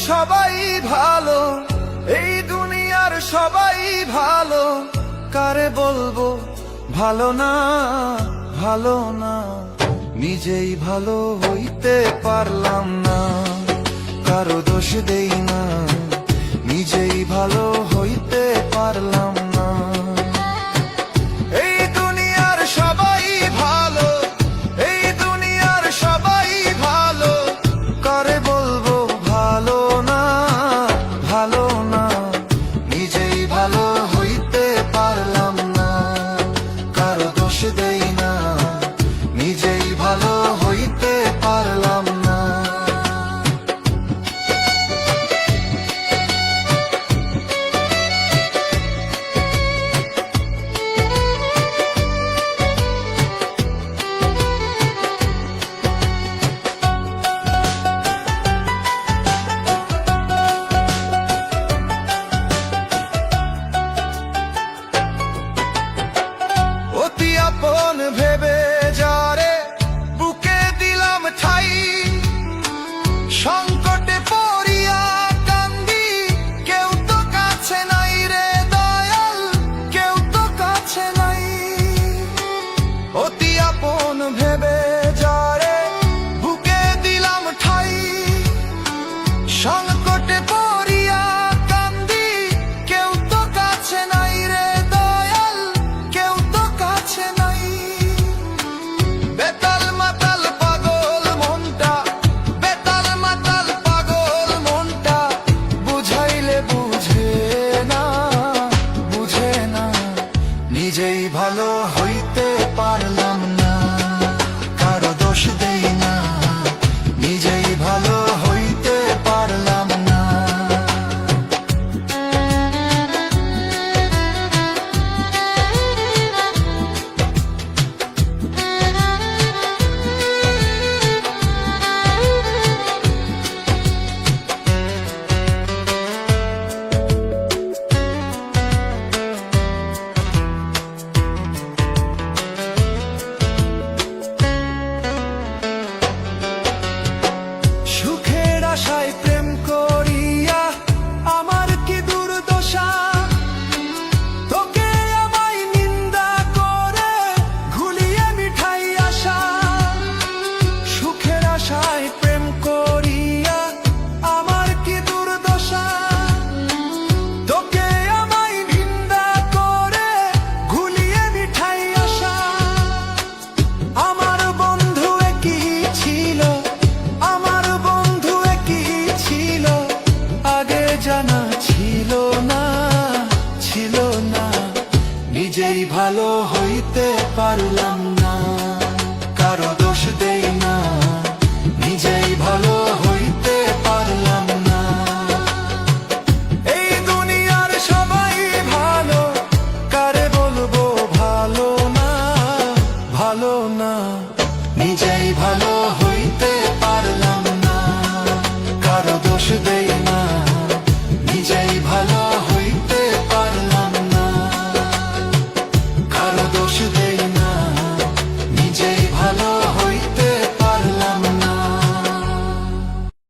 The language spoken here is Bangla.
সবাই ভালো, এই দুনিয়ার সবাই ভালো, কারে বলবো ভালো না, ভালো না। নিজেই ভালো হইতে পারলাম না, কারো দোষ দেই না, নিজেই ভালো হইতে পারলাম না। এই দুনিয়ার সবাই ভালো, এই দুনিয়ার সবাই ভালো, কারে বলবো ভালো না, ভালো না। নিজেই ভালো হইতে পারলাম না, কারো দোষ দেই না, নিজেই ভালো হইতে পারলাম না। অতি আপন ভেবে যারে বুকে দিলাম ঠাই, সংকটে পড়িয়া কান্দি, কেউ তো কাছে নাই রে দয়াল, কেউ তো কাছে নাই। অতি আপন ভেবে যারে বুকে দিলাম ঠাই, সংকটে পড়িয়া কান্দি, কেউ তো কাছে নাই রে দয়াল, কেউ তো কাছে নাই। বেতাল মাতাল পাগল মনটা, বেতাল মাতাল পাগল মনটা, বুঝাইলে বুঝে না, বুঝে না। নিজেই ভালো হইতে পারলাম না, কারো দোষ দেই না, নিজেই ভালো হইতে পারলাম না। সুখের আশায় প্রেম করিয়া আমার কি দুর্দশা, তোকে আমায় নিন্দা করে ঘুলিয়ে মিঠাই আশা। সুখের আশায় প্রেম করিয়া আমার কি দুর্দশা, তোকে আমায় নিন্দা করে ঘুলিয়ে মিঠাই আশা। আমার বন্ধু একই ছিল, আমার বন্ধু একই ছিল, আগে জানা ছিল না, ছিল না। নিজেই ভালো হইতে পারলাম না, কারো দোষ দেই না, নিজেই ভালো হইতে পারলাম না। এই দুনিয়ার সবাই ভালো, কারে বলবো ভালো না, ভালো না। নিজেই ভালো হইতে পারলাম না, কারো দোষ দেই না, নিজেই ভালো